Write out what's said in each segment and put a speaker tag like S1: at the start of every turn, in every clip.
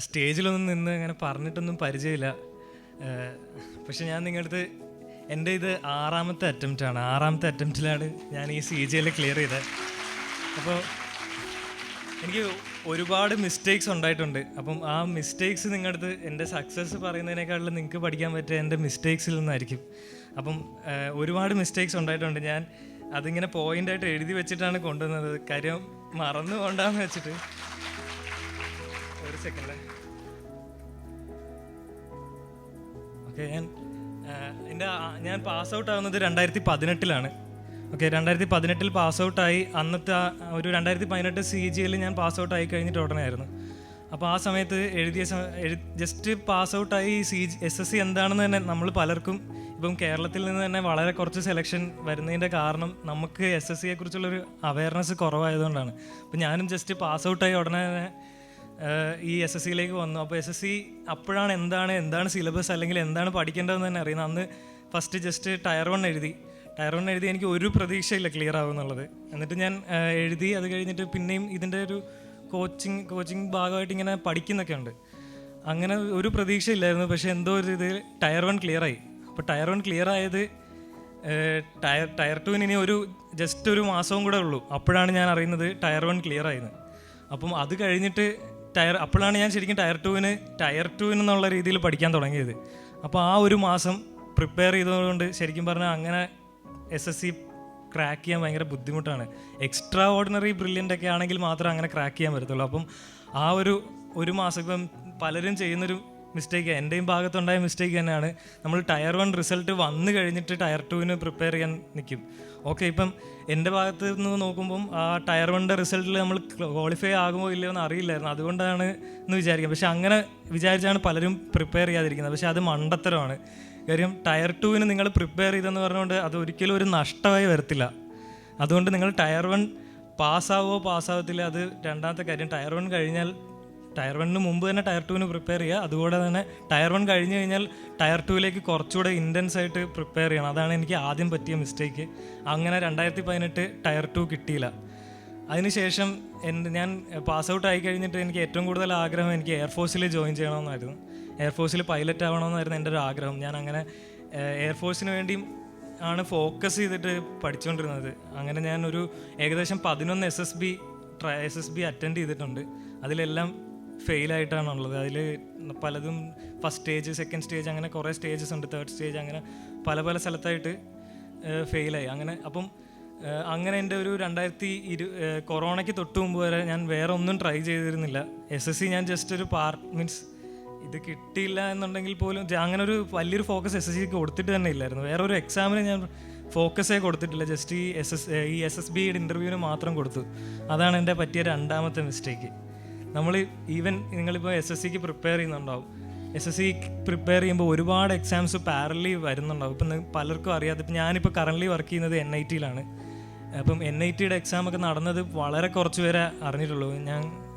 S1: സ്റ്റേജിലൊന്നും നിന്ന് അങ്ങനെ പറഞ്ഞിട്ടൊന്നും പരിചയമില്ല. പക്ഷെ ഞാൻ നിങ്ങളുടെ അടുത്ത് എൻ്റെ ഇത് 6ാമത്തെ അറ്റംപ്റ്റാണ്. 6ാമത്തെ അറ്റംപ്റ്റിലാണ് ഞാൻ ഈ CGL ക്ലിയർ ചെയ്തത്. അപ്പോൾ എനിക്ക് ഒരുപാട് മിസ്റ്റേക്സ് ഉണ്ടായിട്ടുണ്ട്. അപ്പം ആ മിസ്റ്റേക്സ് നിങ്ങളുടെ അടുത്ത് എൻ്റെ സക്സസ് പറയുന്നതിനേക്കാളും നിങ്ങൾക്ക് പഠിക്കാൻ പറ്റുക എൻ്റെ മിസ്റ്റേക്സിൽ നിന്നായിരിക്കും. അപ്പം ഒരുപാട് മിസ്റ്റേക്സ് ഉണ്ടായിട്ടുണ്ട്. ഞാൻ അതിങ്ങനെ പോയിൻ്റായിട്ട് എഴുതി വെച്ചിട്ടാണ് കൊണ്ടുവന്നത്. കാര്യം മറന്നു കൊണ്ടാന്ന് വെച്ചിട്ട്. ഒരു സെക്കൻഡ്. ഓക്കെ, ഞാൻ പാസ് ഔട്ട് ആവുന്നത് 2018 ഓക്കെ. 2018 പാസ് ഔട്ടായി. അന്നത്തെ ഒരു 2018 CGL ഞാൻ പാസ് ഔട്ട് ആയി കഴിഞ്ഞിട്ട് ഉടനെ ആയിരുന്നു. അപ്പോൾ ആ സമയത്ത് ജസ്റ്റ് പാസ് ഔട്ടായി SSC എന്താണെന്ന് തന്നെ നമ്മൾ പലർക്കും ഇപ്പം കേരളത്തിൽ നിന്ന് തന്നെ വളരെ കുറച്ച് സെലക്ഷൻ വരുന്നതിൻ്റെ കാരണം നമുക്ക് SSCയെ കുറിച്ചുള്ളൊരു അവയർനെസ് കുറവായതുകൊണ്ടാണ്. അപ്പോൾ ഞാനും ജസ്റ്റ് പാസ് ഔട്ടായി ഉടനെ തന്നെ ഈ SSCയിലേക്ക് വന്നു. അപ്പോൾ SSC അപ്പോഴാണ് എന്താണ് സിലബസ് അല്ലെങ്കിൽ എന്താണ് പഠിക്കേണ്ടതെന്ന് തന്നെ അറിയുന്നത്. അന്ന് ഫസ്റ്റ് ജസ്റ്റ് ടയർ 1 എഴുതി എനിക്ക് ഒരു പ്രതീക്ഷയില്ല ക്ലിയർ ആവുമെന്നുള്ളത്. എന്നിട്ട് ഞാൻ എഴുതി. അത് കഴിഞ്ഞിട്ട് പിന്നെയും ഇതിൻ്റെ ഒരു കോച്ചിങ് ഭാഗമായിട്ട് ഇങ്ങനെ പഠിക്കുന്നൊക്കെ ഉണ്ട്. അങ്ങനെ ഒരു പ്രതീക്ഷയില്ലായിരുന്നു. പക്ഷേ എന്തോ ഒരു ഇത് ടയർ 1 ക്ലിയറായി. അപ്പോൾ ടയർ 1 ക്ലിയർ ആയത് ടയർ 2 ഇനി ജസ്റ്റ് ഒരു മാസവും കൂടെ ഉള്ളൂ. അപ്പോഴാണ് ഞാൻ അറിയുന്നത് ടയർ 1 ക്ലിയർ ആയിരുന്നു. അപ്പം അത് കഴിഞ്ഞിട്ട് അപ്പോഴാണ് ഞാൻ ശരിക്കും ടയർ 2 എന്നുള്ള രീതിയിൽ പഠിക്കാൻ തുടങ്ങിയത്. അപ്പോൾ ആ ഒരു മാസം പ്രിപ്പയർ ചെയ്തതുകൊണ്ട് ശരിക്കും പറഞ്ഞാൽ അങ്ങനെ SSC ക്രാക്ക് ചെയ്യാൻ ഭയങ്കര ബുദ്ധിമുട്ടാണ്. എക്സ്ട്രാ ഓർഡിനറി ബ്രില്യൻ്റ് ഒക്കെ ആണെങ്കിൽ മാത്രമേ അങ്ങനെ ക്രാക്ക് ചെയ്യാൻ പറ്റത്തുള്ളൂ. അപ്പം ആ ഒരു മാസം ഇപ്പം പലരും ചെയ്യുന്നൊരു മിസ്റ്റേക്ക്, എൻ്റെയും ഭാഗത്തുണ്ടായ മിസ്റ്റേക്ക് തന്നെയാണ്. നമ്മൾ ടയർ 1 റിസൾട്ട് വന്നു കഴിഞ്ഞിട്ട് ടയർ 2 പ്രിപ്പയർ ചെയ്യാൻ നിൽക്കും. ഓക്കെ, ഇപ്പം എൻ്റെ ഭാഗത്ത് നിന്ന് നോക്കുമ്പം ആ ടയർ 1 റിസൾട്ടിൽ നമ്മൾ ക്വാളിഫൈ ആകുമോ ഇല്ലയോ എന്ന് അറിയില്ലായിരുന്നു. അതുകൊണ്ടാണ് എന്ന് വിചാരിക്കാം. പക്ഷെ അങ്ങനെ വിചാരിച്ചാണ് പലരും പ്രിപ്പയർ ചെയ്യാതിരിക്കുന്നത്. പക്ഷെ അത് മണ്ടത്തരമാണ്. കാര്യം ടയർ 2 നിങ്ങൾ പ്രിപ്പയർ ചെയ്തെന്ന് പറഞ്ഞുകൊണ്ട് അത് ഒരിക്കലും ഒരു നഷ്ടമായി വരത്തില്ല. അതുകൊണ്ട് നിങ്ങൾ ടയർ 1 പാസ്സാവത്തില്ല, അത് രണ്ടാമത്തെ കാര്യം. ടയർ 1 കഴിഞ്ഞാൽ ടയർ 1 മുമ്പ് തന്നെ ടയർ 2 പ്രിപ്പയർ ചെയ്യുക. അതുകൂടെ തന്നെ ടയർ 1 കഴിഞ്ഞ് കഴിഞ്ഞാൽ ടയർ 2 കുറച്ചുകൂടെ ഇൻറ്റൻസ് ആയിട്ട് പ്രിപ്പയർ ചെയ്യണം. അതാണ് എനിക്ക് ആദ്യം പറ്റിയ മിസ്റ്റേക്ക്. അങ്ങനെ 2018 ടയർ 2 കിട്ടിയില്ല. അതിനുശേഷം ഞാൻ പാസ് ഔട്ട് ആയി കഴിഞ്ഞിട്ട് എനിക്ക് ഏറ്റവും കൂടുതൽ ആഗ്രഹം എനിക്ക് എയർഫോഴ്സിൽ ജോയിൻ ചെയ്യണമെന്നായിരുന്നു. എയർഫോഴ്സിൽ പൈലറ്റ് ആവണമെന്നായിരുന്നു എൻ്റെ ഒരു ആഗ്രഹം. ഞാൻ അങ്ങനെ എയർഫോഴ്സിന് വേണ്ടിയും ആണ് ഫോക്കസ് ചെയ്തിട്ട് പഠിച്ചുകൊണ്ടിരുന്നത്. അങ്ങനെ ഞാൻ ഏകദേശം 11 SSB അറ്റൻഡ് ചെയ്തിട്ടുണ്ട്. അതിലെല്ലാം ഫെയിലായിട്ടാണുള്ളത്. അതിൽ പലതും ഫസ്റ്റ് സ്റ്റേജ്, സെക്കൻഡ് സ്റ്റേജ്, അങ്ങനെ കുറേ സ്റ്റേജസ് ഉണ്ട്, തേർഡ് സ്റ്റേജ്, അങ്ങനെ പല സ്ഥലത്തായിട്ട് ഫെയിലായി. അങ്ങനെ എൻ്റെ ഒരു കൊറോണയ്ക്ക് തൊട്ട് മുമ്പ് വരെ ഞാൻ വേറെ ഒന്നും ട്രൈ ചെയ്തിരുന്നില്ല. SSC ഞാൻ ജസ്റ്റ് ഒരു ഇത് കിട്ടിയില്ല എന്നുണ്ടെങ്കിൽ പോലും അങ്ങനെ ഒരു വലിയൊരു ഫോക്കസ് SSCക്ക് കൊടുത്തിട്ട് തന്നെ ഇല്ലായിരുന്നു. വേറെ ഒരു എക്സാമിന് ഞാൻ ഫോക്കസേ കൊടുത്തിട്ടില്ല. ജസ്റ്റ് ഈ SSBയുടെ ഇൻ്റർവ്യൂവിന് മാത്രം കൊടുത്തു. അതാണ് എൻ്റെ പറ്റിയ രണ്ടാമത്തെ മിസ്റ്റേക്ക്. നിങ്ങളിപ്പോൾ SSCക്ക് പ്രിപ്പയർ ചെയ്യുന്നുണ്ടാവും. SSC പ്രിപ്പയർ ചെയ്യുമ്പോൾ ഒരുപാട് എക്സാംസ് പാരലി വരുന്നുണ്ടാവും. ഇപ്പം പലർക്കും അറിയാതെ, ഇപ്പം ഞാനിപ്പോൾ കറൻ്റ്ലി വർക്ക് ചെയ്യുന്നത് NITയിലാണ്. അപ്പം NITയുടെ എക്സാമൊക്കെ നടന്നത് വളരെ കുറച്ച് പേരെ അറിഞ്ഞിട്ടുള്ളൂ.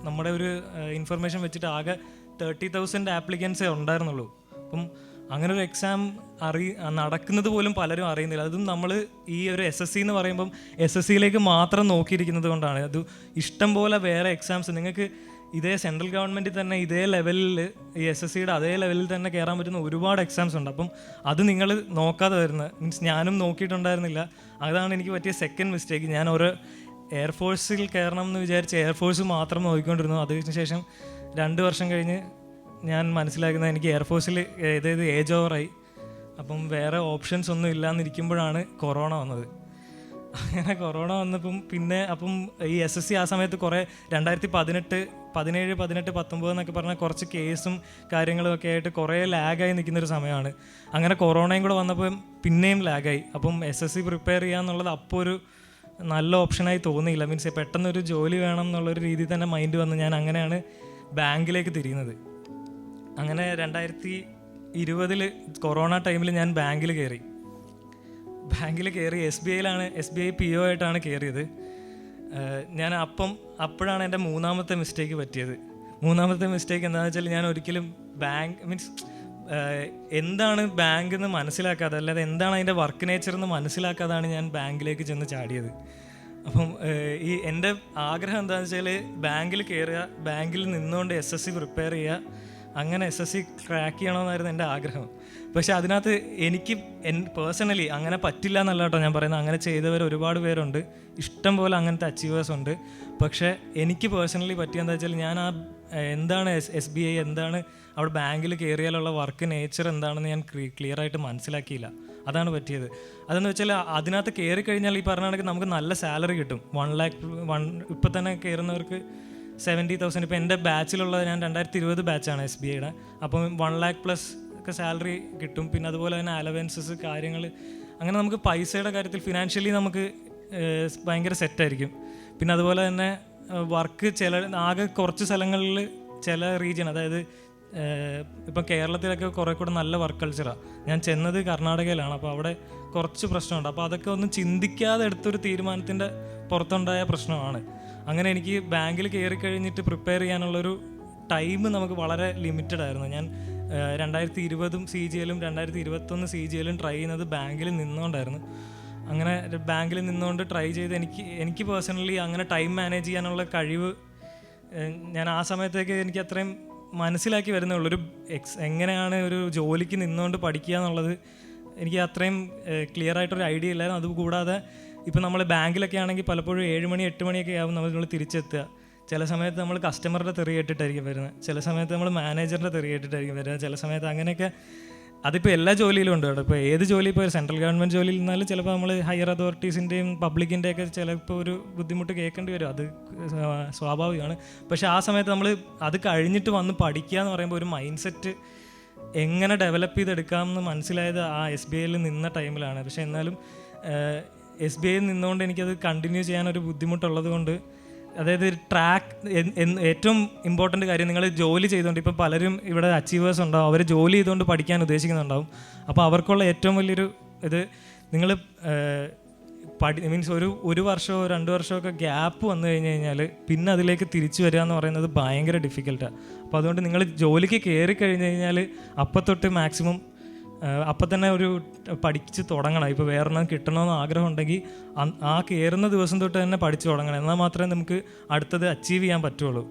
S1: നമ്മുടെ ഒരു ഇൻഫർമേഷൻ വെച്ചിട്ട് ആകെ 30,000 ആപ്ലിക്കൻസേ ഉണ്ടായിരുന്നുള്ളൂ. അപ്പം അങ്ങനെ ഒരു എക്സാം നടക്കുന്നത് പോലും പലരും അറിയുന്നില്ല. അതും നമ്മൾ ഈ ഒരു SSC എന്ന് പറയുമ്പം SSCയിലേക്ക് മാത്രം നോക്കിയിരിക്കുന്നത് കൊണ്ടാണ്. അത് ഇഷ്ടം പോലെ വേറെ എക്സാംസ് നിങ്ങൾക്ക് ഇതേ സെൻട്രൽ ഗവൺമെൻറ്റിൽ തന്നെ ഇതേ ലെവലിൽ ഈ SSCയുടെ അതേ ലെവലിൽ തന്നെ കയറാൻ പറ്റുന്ന ഒരുപാട് എക്സാംസ് ഉണ്ട്. അപ്പം അത് നിങ്ങൾ നോക്കാതെ വരുന്നത് ഞാനും നോക്കിയിട്ടുണ്ടായിരുന്നില്ല. അതാണ് എനിക്ക് പറ്റിയ സെക്കൻഡ് മിസ്റ്റേക്ക്. ഞാൻ എയർഫോഴ്സിൽ കയറണം എന്ന് വിചാരിച്ച് എയർഫോഴ്സ് മാത്രം നോക്കിക്കൊണ്ടിരുന്നു. അതിനുശേഷം 2 വർഷം കഴിഞ്ഞ് ഞാൻ മനസ്സിലാക്കുന്നത് എനിക്ക് എയർഫോഴ്സിൽ ഏജ് ഓവറായി. അപ്പം വേറെ ഓപ്ഷൻസ് ഒന്നും ഇല്ലാന്നിരിക്കുമ്പോഴാണ് കൊറോണ വന്നത്. അങ്ങനെ കൊറോണ വന്നപ്പം ഈ SSC ആ സമയത്ത് കുറേ 2017, 18, 19 എന്നൊക്കെ പറഞ്ഞാൽ കുറച്ച് കേസും കാര്യങ്ങളും ഒക്കെ ആയിട്ട് കുറേ ലാഗായി നിൽക്കുന്നൊരു സമയമാണ്. അങ്ങനെ കൊറോണയും കൂടെ വന്നപ്പോൾ പിന്നെയും ലാഗായി. അപ്പം SSC പ്രിപ്പയർ ചെയ്യാന്നുള്ളത് അപ്പോൾ ഒരു നല്ല ഓപ്ഷനായി തോന്നിയില്ല. പെട്ടെന്നൊരു ജോലി വേണം എന്നുള്ളൊരു രീതിയിൽ തന്നെ മൈൻഡ് വന്ന് ഞാൻ അങ്ങനെയാണ് ബാങ്കിലേക്ക് തിരിയുന്നത്. അങ്ങനെ 2020 കൊറോണ ടൈമിൽ ഞാൻ ബാങ്കിൽ കയറി. SBI PO ആയിട്ടാണ് കയറിയത്. ഞാൻ അപ്പോഴാണ് എൻ്റെ മൂന്നാമത്തെ മിസ്റ്റേക്ക് പറ്റിയത്. മൂന്നാമത്തെ മിസ്റ്റേക്ക് എന്താണെന്ന് വെച്ചാൽ, ഞാൻ ഒരിക്കലും എന്താണ് ബാങ്ക് എന്ന് മനസ്സിലാക്കാതെ, അല്ലാതെ എന്താണ് അതിൻ്റെ വർക്ക് നേച്ചർ എന്ന് മനസ്സിലാക്കാതാണ് ഞാൻ ബാങ്കിലേക്ക് ചെന്ന് ചാടിയത്. അപ്പം ഈ എൻ്റെ ആഗ്രഹം എന്താണെന്ന് വെച്ചാൽ ബാങ്കിൽ കയറുക, ബാങ്കിൽ നിന്നുകൊണ്ട് SSC പ്രിപ്പയർ ചെയ്യുക, അങ്ങനെ SSC ക്രാക്ക് ചെയ്യണമെന്നായിരുന്നു എൻ്റെ ആഗ്രഹം. പക്ഷെ അതിനകത്ത് എനിക്ക് പേഴ്സണലി അങ്ങനെ പറ്റില്ല എന്നല്ല കേട്ടോ ഞാൻ പറയുന്നത്. അങ്ങനെ ചെയ്തവർ ഒരുപാട് പേരുണ്ട്, ഇഷ്ടം പോലെ അങ്ങനത്തെ അച്ചീവേഴ്സ് ഉണ്ട്. പക്ഷേ എനിക്ക് പേഴ്സണലി പറ്റിയെന്താ വെച്ചാൽ ഞാൻ എന്താണ് SBI, എന്താണ് അവിടെ ബാങ്കിൽ കയറിയാലുള്ള വർക്ക് നേച്ചർ എന്താണെന്ന് ഞാൻ ക്ലിയർ ആയിട്ട് മനസ്സിലാക്കിയില്ല. അതാണ് പറ്റിയത്. അതെന്ന് വെച്ചാൽ അതിനകത്ത് കയറി കഴിഞ്ഞാൽ ഈ പറഞ്ഞ കണക്ക് നമുക്ക് നല്ല സാലറി കിട്ടും. 1 lakh ഇപ്പം തന്നെ കയറുന്നവർക്ക് 70,000. ഇപ്പോൾ എൻ്റെ ബാച്ചിലുള്ളത്, ഞാൻ 2020 ബാച്ചാണ് SBIയുടെ. അപ്പം 1 lakh പ്ലസ് ഒക്കെ സാലറി കിട്ടും. പിന്നെ അതുപോലെ തന്നെ അലവൻസസ് കാര്യങ്ങൾ, അങ്ങനെ നമുക്ക് പൈസയുടെ കാര്യത്തിൽ ഫിനാൻഷ്യലി നമുക്ക് ഭയങ്കര സെറ്റായിരിക്കും. പിന്നെ അതുപോലെ തന്നെ വർക്ക് ആകെ കുറച്ച് സ്ഥലങ്ങളിൽ ചില റീജിയൻ, അതായത് ഇപ്പം കേരളത്തിലൊക്കെ കുറേ കൂടെ നല്ല വർക്ക് കൾച്ചറാണ്. ഞാൻ ചെന്നത് കർണാടകയിലാണ്. അപ്പോൾ അവിടെ കുറച്ച് പ്രശ്നമുണ്ട്. അപ്പോൾ അതൊക്കെ ഒന്നും ചിന്തിക്കാതെ എടുത്തൊരു തീരുമാനത്തിൻ്റെ പുറത്തുണ്ടായ പ്രശ്നമാണ്. അങ്ങനെ എനിക്ക് ബാങ്കിൽ കയറി കഴിഞ്ഞിട്ട് പ്രിപ്പയർ ചെയ്യാനുള്ളൊരു ടൈം നമുക്ക് വളരെ ലിമിറ്റഡ് ആയിരുന്നു. ഞാൻ 2020 CGL-ഉം 2021 CGL-ഉം ട്രൈ ചെയ്യുന്നത് ബാങ്കിൽ നിന്നുകൊണ്ടായിരുന്നു. അങ്ങനെ ബാങ്കിൽ നിന്നുകൊണ്ട് ട്രൈ ചെയ്ത് എനിക്ക് പേഴ്സണലി അങ്ങനെ ടൈം മാനേജ് ചെയ്യാനുള്ള കഴിവ് ഞാൻ ആ സമയത്തേക്ക് എനിക്ക് അത്രയും മനസ്സിലാക്കി വരുന്നേ ഉള്ളൂ. എങ്ങനെയാണ് ഒരു ജോലിക്ക് നിന്നുകൊണ്ട് പഠിക്കുക എന്നുള്ളത് എനിക്ക് അത്രയും ക്ലിയർ ആയിട്ടൊരു ഐഡിയ ഇല്ലായിരുന്നു. അതുകൂടാതെ ഇപ്പം നമ്മൾ ബാങ്കിലൊക്കെ ആണെങ്കിൽ പലപ്പോഴും 7 മണി 8 മണിയൊക്കെ ആവും നമ്മൾ തിരിച്ചെത്തുക. ചില സമയത്ത് നമ്മൾ കസ്റ്റമറുടെ തെറി കേട്ടിട്ടായിരിക്കും വരുന്നത്, ചില സമയത്ത് നമ്മൾ മാനേജറിൻ്റെ തെറി കേട്ടിട്ടായിരിക്കും വരുന്നത്, ചില സമയത്ത് അങ്ങനെയൊക്കെ. അതിപ്പോൾ എല്ലാ ജോലിയിലും ഉണ്ട് കേട്ടോ. ഇപ്പോൾ ഏത് ജോലി, ഇപ്പോൾ സെൻട്രൽ ഗവൺമെൻറ് ജോലിയിൽ നിന്നാലും ചിലപ്പോൾ നമ്മൾ ഹയർ അതോറിറ്റീസിൻ്റെയും പബ്ലിക്കിൻ്റെയൊക്കെ ചിലപ്പോൾ ഒരു ബുദ്ധിമുട്ട് കേൾക്കേണ്ടി വരും. അത് സ്വാഭാവികമാണ്. പക്ഷേ ആ സമയത്ത് നമ്മൾ അത് കഴിഞ്ഞിട്ട് വന്ന് പഠിക്കുക എന്ന് പറയുമ്പോൾ ഒരു മൈൻഡ് സെറ്റ് എങ്ങനെ ഡെവലപ്പ് ചെയ്തെടുക്കാമെന്ന് മനസ്സിലായത് ആ SBI-യിൽ നിന്ന ടൈമിലാണ്. പക്ഷേ എന്നാലും SBI-യിൽ നിന്നുകൊണ്ട് എനിക്കത് കണ്ടിന്യൂ ചെയ്യാനൊരു ബുദ്ധിമുട്ടുള്ളത് കൊണ്ട്, അതായത് ട്രാക്ക് ഏറ്റവും ഇമ്പോർട്ടൻ്റ് കാര്യം, നിങ്ങൾ ജോലി ചെയ്തുകൊണ്ട്, ഇപ്പം പലരും ഇവിടെ അച്ചീവേഴ്സ് ഉണ്ടാവും, അവർ ജോലി ചെയ്തുകൊണ്ട് പഠിക്കാൻ ഉദ്ദേശിക്കുന്നുണ്ടാവും. അപ്പോൾ അവർക്കുള്ള ഏറ്റവും വലിയൊരു ഇത്, നിങ്ങൾ മീൻസ് ഒരു വർഷമോ 2 വർഷമൊക്കെ ഗ്യാപ്പ് വന്നു കഴിഞ്ഞാൽ പിന്നെ അതിലേക്ക് തിരിച്ചു വരിക എന്ന് പറയുന്നത് ഭയങ്കര ഡിഫിക്കൽട്ടാണ്. അപ്പോൾ അതുകൊണ്ട് നിങ്ങൾ ജോലിക്ക് കയറി കഴിഞ്ഞ് കഴിഞ്ഞാൽ അപ്പം തൊട്ട് മാക്സിമം അപ്പം തന്നെ ഒരു പഠിച്ച് തുടങ്ങണം. ഇപ്പോൾ വേറൊന്നും കിട്ടണമെന്ന് ആഗ്രഹം ഉണ്ടെങ്കിൽ ആ കയറുന്ന ദിവസം തൊട്ട് തന്നെ പഠിച്ചു തുടങ്ങണം. എന്നാൽ മാത്രമേ നമുക്ക് അടുത്തത് അച്ചീവ് ചെയ്യാൻ പറ്റുള്ളൂ.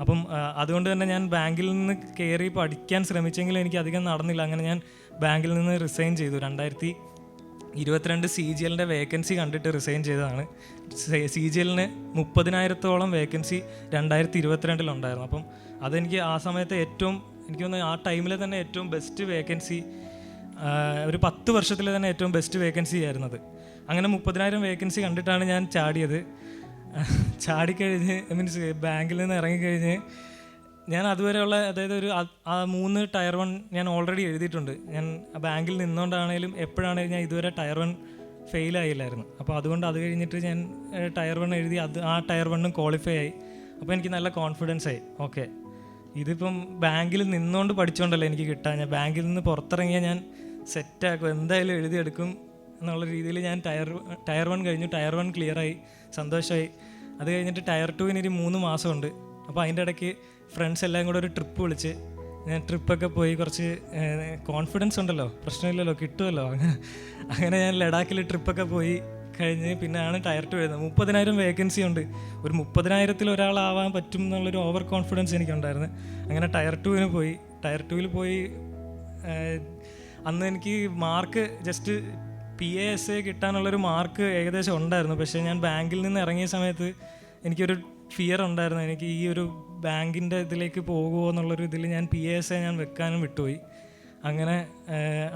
S1: അപ്പം അതുകൊണ്ട് തന്നെ ഞാൻ ബാങ്കിൽ നിന്ന് കയറി പഠിക്കാൻ ശ്രമിച്ചെങ്കിലും എനിക്ക് അധികം നടന്നില്ല. അങ്ങനെ ഞാൻ ബാങ്കിൽ നിന്ന് റിസൈൻ ചെയ്തു. 2022 CGL-ൻ്റെ വേക്കൻസി കണ്ടിട്ട് റിസൈൻ ചെയ്തതാണ്. CGL-ന് 30,000-ഓളം വേക്കൻസി 2022 ഉണ്ടായിരുന്നു. അപ്പം അതെനിക്ക് ആ സമയത്ത് എനിക്ക് തോന്നുന്നു ആ ടൈമിൽ തന്നെ ഏറ്റവും ബെസ്റ്റ് വേക്കൻസി, ഒരു 10 വർഷത്തിൽ തന്നെ ഏറ്റവും ബെസ്റ്റ് വേക്കൻസി ആയിരുന്നത്. അങ്ങനെ 30,000 വേക്കൻസി കണ്ടിട്ടാണ് ഞാൻ ചാടിയത്. ചാടിക്കഴിഞ്ഞ് മീൻസ് ബാങ്കിൽ നിന്ന് ഇറങ്ങിക്കഴിഞ്ഞ് ഞാൻ അതുവരെയുള്ള, അതായത് ഒരു 3 Tier 1 ഞാൻ ഓൾറെഡി എഴുതിയിട്ടുണ്ട്. ഞാൻ ബാങ്കിൽ നിന്നുകൊണ്ടാണേലും എപ്പോഴാണെങ്കിലും ഞാൻ ഇതുവരെ Tier 1 ഫെയിലായില്ലായിരുന്നു. അപ്പോൾ അതുകൊണ്ട് അത് കഴിഞ്ഞിട്ട് ഞാൻ Tier 1 എഴുതി, ആ Tier 1-ഉം ക്വാളിഫൈ ആയി. അപ്പോൾ എനിക്ക് നല്ല കോൺഫിഡൻസ് ആയി. ഓക്കെ, ഇതിപ്പം ബാങ്കിൽ നിന്നുകൊണ്ട് പഠിച്ചുകൊണ്ടല്ലേ എനിക്ക് കിട്ടാൻ, ഞാൻ ബാങ്കിൽ നിന്ന് പുറത്തിറങ്ങിയാൽ ഞാൻ സെറ്റാക്കും, എന്തായാലും എഴുതിയെടുക്കും എന്നുള്ള രീതിയിൽ ഞാൻ Tier 1 കഴിഞ്ഞു. Tier 1 ക്ലിയറായി, സന്തോഷമായി. അത് കഴിഞ്ഞിട്ട് Tier 2-ന് ഒരു 3 മാസമുണ്ട്. അപ്പോൾ അതിൻ്റെ ഇടയ്ക്ക് ഫ്രണ്ട്സ് എല്ലാം കൂടെ ഒരു ട്രിപ്പ് വിളിച്ച് ഞാൻ ട്രിപ്പൊക്കെ പോയി. കുറച്ച് കോൺഫിഡൻസ് ഉണ്ടല്ലോ, പ്രശ്നമില്ലല്ലോ, കിട്ടുമല്ലോ. അങ്ങനെ ഞാൻ ലഡാക്കിൽ ട്രിപ്പൊക്കെ പോയി കഴിഞ്ഞ് പിന്നെയാണ് Tier 2 എഴുതുന്നത്. 30,000 വേക്കൻസി ഉണ്ട്, ഒരു 30,000-ൽ ഒരാളാവാൻ പറ്റും എന്നുള്ളൊരു ഓവർ കോൺഫിഡൻസ് എനിക്കുണ്ടായിരുന്നു. അങ്ങനെ Tier 2-ന് പോയി. Tier 2-ൽ പോയി അന്ന് എനിക്ക് മാർക്ക് ജസ്റ്റ് PASA കിട്ടാനുള്ളൊരു മാർക്ക് ഏകദേശം ഉണ്ടായിരുന്നു. പക്ഷേ ഞാൻ ബാങ്കിൽ നിന്ന് ഇറങ്ങിയ സമയത്ത് എനിക്കൊരു ഫിയർ ഉണ്ടായിരുന്നു, എനിക്ക് ഈ ഒരു ബാങ്കിൻ്റെ ഇതിലേക്ക് പോകുമോ എന്നുള്ളൊരു ഇതിൽ ഞാൻ PASA ഞാൻ വെക്കാനും വിട്ടുപോയി. അങ്ങനെ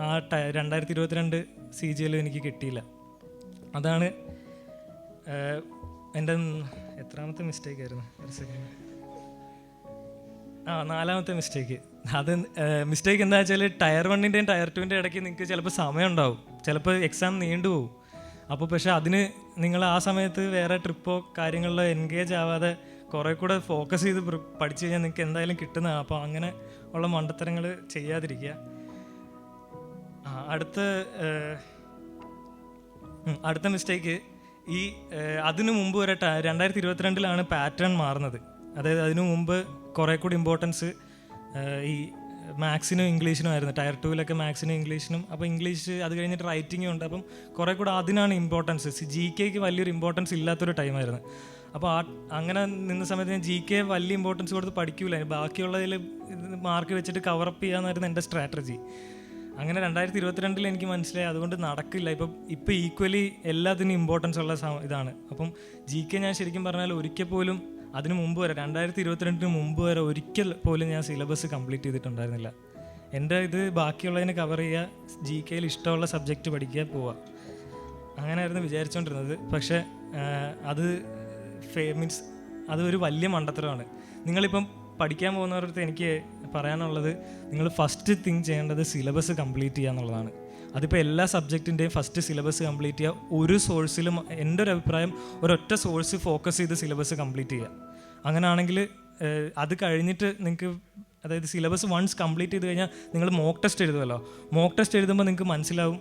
S1: ആ 2022 CGL എനിക്ക് കിട്ടിയില്ല. അതാണ് എൻ്റെ എത്രാമത്തെ മിസ്റ്റേക്ക് ആയിരുന്നു, ഒരു സെക്കൻഡ്, 4ാമത്തെ മിസ്റ്റേക്ക്. അത് മിസ്റ്റേക്ക് എന്താ വെച്ചാൽ Tier 1-ൻ്റെയും Tier 2-ൻ്റെയും ഇടയ്ക്ക് നിങ്ങൾക്ക് ചിലപ്പോൾ സമയം ഉണ്ടാവും, ചിലപ്പോൾ എക്സാം നീണ്ടുപോകും. അപ്പോൾ പക്ഷേ അതിന് നിങ്ങൾ ആ സമയത്ത് വേറെ ട്രിപ്പോ കാര്യങ്ങളിലോ എൻഗേജ് ആവാതെ കുറേ കൂടെ ഫോക്കസ് ചെയ്ത് പഠിച്ചു കഴിഞ്ഞാൽ നിങ്ങൾക്ക് എന്തായാലും കിട്ടുന്നതാണ്. അപ്പോൾ അങ്ങനെ ഉള്ള മണ്ടത്തരങ്ങൾ ചെയ്യാതിരിക്കുക. അടുത്ത മിസ്റ്റേക്ക്, അതിനു മുമ്പ് വരെ 2022-ലാണ് പാറ്റേൺ മാറുന്നത്. അതായത് അതിനു മുമ്പ് കുറേ കൂടി ഇമ്പോർട്ടൻസ് ഈ മാത്സിനും ഇംഗ്ലീഷിനും ആയിരുന്നു. ടയർ 2-ലൊക്കെ മാത്സിനും ഇംഗ്ലീഷിനും. അപ്പോൾ ഇംഗ്ലീഷ് അത് കഴിഞ്ഞിട്ട് റൈറ്റിംഗും ഉണ്ട്. അപ്പം കുറേ കൂടെ അതിനാണ് ഇമ്പോർട്ടൻസ്. GK-ക്ക് വലിയൊരു ഇമ്പോർട്ടൻസ് ഇല്ലാത്തൊരു ടൈമായിരുന്നു. അപ്പോൾ അങ്ങനെ നിന്ന സമയത്ത് ഞാൻ GK വലിയ ഇമ്പോർട്ടൻസ് കൊടുത്ത് പഠിക്കൂല, ബാക്കിയുള്ളതിൽ മാർക്ക് വെച്ചിട്ട് കവറപ്പ് ചെയ്യാമെന്നായിരുന്നു എൻ്റെ സ്ട്രാറ്റജി. അങ്ങനെ 2022 എനിക്ക് മനസ്സിലായി അതുകൊണ്ട് നടക്കില്ല. ഇപ്പം ഈക്വലി എല്ലാത്തിനും ഇമ്പോർട്ടൻസ് ഉള്ള ഇതാണ്. അപ്പം GK ഞാൻ ശരിക്കും പറഞ്ഞാൽ ഒരിക്കൽ പോലും അതിന് മുമ്പ് വരെ 2022 മുമ്പ് വരെ ഒരിക്കൽ പോലും ഞാൻ സിലബസ് കംപ്ലീറ്റ് ചെയ്തിട്ടുണ്ടായിരുന്നില്ല. എൻ്റെ ഇത് ബാക്കിയുള്ളതിന് കവർ ചെയ്യുക, GK-യിൽ ഇഷ്ടമുള്ള സബ്ജക്റ്റ് പഠിക്കുക, പോവുക, അങ്ങനെയായിരുന്നു വിചാരിച്ചുകൊണ്ടിരുന്നത്. പക്ഷേ അത് മീൻസ് അതൊരു വലിയ മണ്ടത്തരമാണ്. നിങ്ങളിപ്പം പഠിക്കാൻ പോകുന്നവർക്ക് എനിക്ക് പറയാനുള്ളത്, നിങ്ങൾ ഫസ്റ്റ് തിങ്ക് ചെയ്യേണ്ടത് സിലബസ് കംപ്ലീറ്റ് ചെയ്യുക എന്നുള്ളതാണ്. അതിപ്പോൾ എല്ലാ സബ്ജക്റ്റിൻ്റെയും ഫസ്റ്റ് സിലബസ് കംപ്ലീറ്റ് ചെയ്യുക. ഒരു സോഴ്സിലും, എൻ്റെ ഒരു അഭിപ്രായം, ഒരൊറ്റ സോഴ്സ് ഫോക്കസ് ചെയ്ത് സിലബസ് കംപ്ലീറ്റ് ചെയ്യുക. അങ്ങനെയാണെങ്കിൽ അത് കഴിഞ്ഞിട്ട് നിങ്ങൾക്ക്, അതായത് സിലബസ് വൺസ് കംപ്ലീറ്റ് ചെയ്ത് കഴിഞ്ഞാൽ നിങ്ങൾ മോക്ക് ടെസ്റ്റ് എഴുതുമല്ലോ. മോക്ക് ടെസ്റ്റ് എഴുതുമ്പോൾ നിങ്ങൾക്ക് മനസ്സിലാവും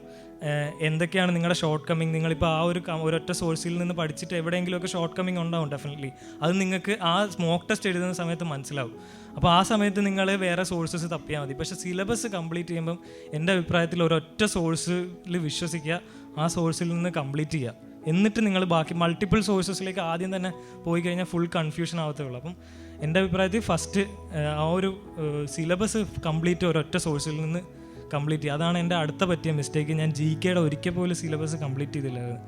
S1: എന്തൊക്കെയാണ് നിങ്ങളുടെ ഷോർട്ട് കമ്മിങ്. നിങ്ങളിപ്പോൾ ആ ഒരൊറ്റ സോഴ്സിൽ നിന്ന് പഠിച്ചിട്ട് എവിടെയെങ്കിലുമൊക്കെ ഷോർട്ട് കമ്മിങ് ഉണ്ടാവും ഡെഫിനറ്റ്ലി. അത് നിങ്ങൾക്ക് ആ മോക്ക് ടെസ്റ്റ് എഴുതുന്ന സമയത്ത് മനസ്സിലാവും. അപ്പോൾ ആ സമയത്ത് നിങ്ങൾ വേറെ സോഴ്സസ് തപ്പിയാൽ മതി. പക്ഷേ സിലബസ് കംപ്ലീറ്റ് ചെയ്യുമ്പം എൻ്റെ അഭിപ്രായത്തിൽ ഒരൊറ്റ സോഴ്സിൽ വിശ്വസിക്കുക, ആ സോഴ്സിൽ നിന്ന് കംപ്ലീറ്റ് ചെയ്യുക. എന്നിട്ട് നിങ്ങൾ ബാക്കി മൾട്ടിപ്പിൾ സോഴ്സസിലേക്ക് ആദ്യം തന്നെ പോയി കഴിഞ്ഞാൽ ഫുൾ കൺഫ്യൂഷൻ ആവത്തേ ഉള്ളൂ. അപ്പം എൻ്റെ അഭിപ്രായത്തിൽ ഫസ്റ്റ് ആ ഒരു സിലബസ് കംപ്ലീറ്റ് ഒരൊറ്റ സോഴ്സിൽ നിന്ന് കംപ്ലീറ്റ് ചെയ്യുക. അതാണ് എൻ്റെ അടുത്ത പറ്റിയ മിസ്റ്റേക്ക്. ഞാൻ GK-യുടെ ഒരിക്കൽ പോലും സിലബസ് കംപ്ലീറ്റ് ചെയ്തില്ലായിരുന്നു.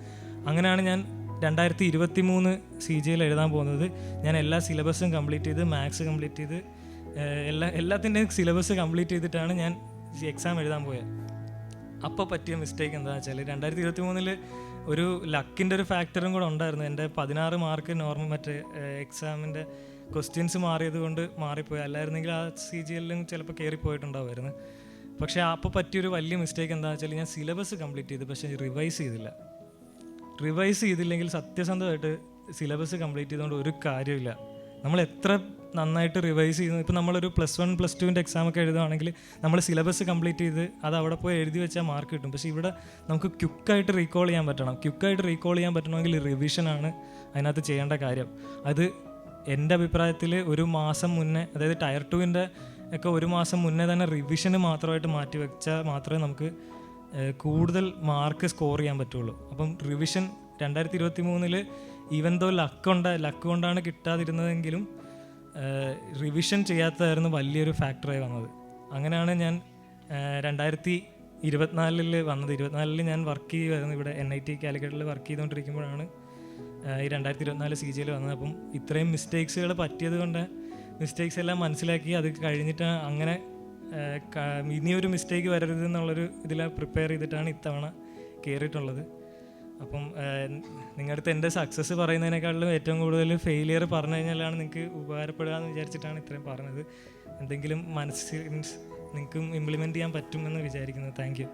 S1: അങ്ങനെയാണ് ഞാൻ 2023 CGL എഴുതാൻ പോകുന്നത്. ഞാൻ എല്ലാ സിലബസും കംപ്ലീറ്റ് ചെയ്ത്, മാത്സ് കംപ്ലീറ്റ് ചെയ്ത്, എല്ലാത്തിൻ്റെയും സിലബസ് കംപ്ലീറ്റ് ചെയ്തിട്ടാണ് ഞാൻ എക്സാം എഴുതാൻ പോയത്. അപ്പോൾ പറ്റിയ മിസ്റ്റേക്ക് എന്താണെന്ന് വെച്ചാൽ 2023 ഒരു ലക്കിൻ്റെ ഒരു ഫാക്ടറും കൂടെ ഉണ്ടായിരുന്നു. എൻ്റെ 16 മാർക്ക് നോർമൽ മറ്റേ എക്സാമിൻ്റെ ക്വസ്റ്റ്യൻസ് മാറിയത് കൊണ്ട് മാറിപ്പോയി. അല്ലായിരുന്നെങ്കിൽ ആ CGL-ലും ചിലപ്പോൾ കയറിപ്പോയിട്ടുണ്ടാവുമായിരുന്നു. പക്ഷേ അപ്പോൾ പറ്റിയൊരു വലിയ മിസ്റ്റേക്ക് എന്താണെന്ന് വെച്ചാൽ ഞാൻ സിലബസ് കംപ്ലീറ്റ് ചെയ്തു, പക്ഷേ റിവൈസ് ചെയ്തില്ല. റിവൈസ് ചെയ്തില്ലെങ്കിൽ സത്യസന്ധമായിട്ട് സിലബസ് കംപ്ലീറ്റ് ചെയ്തുകൊണ്ട് ഒരു കാര്യമില്ല. നമ്മൾ എത്ര നന്നായിട്ട് റിവൈസ് ചെയ്യുന്നു, ഇപ്പോൾ നമ്മളൊരു +1 +2 എക്സാമൊക്കെ എഴുതുകയാണെങ്കിൽ നമ്മൾ സിലബസ് കംപ്ലീറ്റ് ചെയ്ത് അത് അവിടെ പോയി എഴുതി വെച്ചാൽ മാർക്ക് കിട്ടും. പക്ഷേ ഇവിടെ നമുക്ക് ക്വിക്കായിട്ട് റീകോൾ ചെയ്യാൻ പറ്റണം. ക്വിക്കായിട്ട് റീകോൾ ചെയ്യാൻ പറ്റണമെങ്കിൽ റിവിഷനാണ് അതിനകത്ത് ചെയ്യേണ്ട കാര്യം. അത് എൻ്റെ അഭിപ്രായത്തിൽ ഒരു മാസം മുന്നേ, അതായത് ടയർ 2-ൻ്റെ ഒക്കെ ഒരു മാസം മുന്നേ തന്നെ റിവിഷന് മാത്രമായിട്ട് മാറ്റി വെച്ചാൽ മാത്രമേ നമുക്ക് കൂടുതൽ മാർക്ക് സ്കോർ ചെയ്യാൻ പറ്റുള്ളൂ. അപ്പം റിവിഷൻ 2023 ഈവൻ ദോ ലക്ക് കൊണ്ടാണ് കിട്ടാതിരുന്നതെങ്കിലും റിവിഷൻ ചെയ്യാത്തതായിരുന്നു വലിയൊരു ഫാക്ടറായി വന്നത്. അങ്ങനെയാണ് ഞാൻ 2024 വന്നത്. 2024 ഞാൻ വർക്ക് ചെയ്യുമായിരുന്നു ഇവിടെ NIT കാലിക്കറ്റിൽ വർക്ക് ചെയ്തുകൊണ്ടിരിക്കുമ്പോഴാണ് ഈ 2024 CGL വന്നത്. അപ്പം ഇത്രയും മിസ്റ്റേക്സുകൾ പറ്റിയത് കൊണ്ട് മിസ്റ്റേക്സ് എല്ലാം മനസ്സിലാക്കി അത് കഴിഞ്ഞിട്ട് അങ്ങനെ ഇനിയൊരു മിസ്റ്റേക്ക് വരരുത് എന്നുള്ളൊരു ഇതിൽ പ്രിപ്പയർ ചെയ്തിട്ടാണ് ഇത്തവണ കയറിയിട്ടുള്ളത്. അപ്പം നിങ്ങളുടെ അടുത്ത് എൻ്റെ സക്സസ് പറയുന്നതിനേക്കാളും ഏറ്റവും കൂടുതൽ ഫെയിലിയർ പറഞ്ഞു കഴിഞ്ഞാലാണ് നിങ്ങൾക്ക് ഉപകാരപ്പെടുക എന്ന് വിചാരിച്ചിട്ടാണ് ഇത്രയും പറഞ്ഞത്. എന്തെങ്കിലും മനസ്സിൽ നിങ്ങൾക്കും ഇംപ്ലിമെൻറ്റ് ചെയ്യാൻ പറ്റുമെന്ന് വിചാരിക്കുന്നത്. Thank you.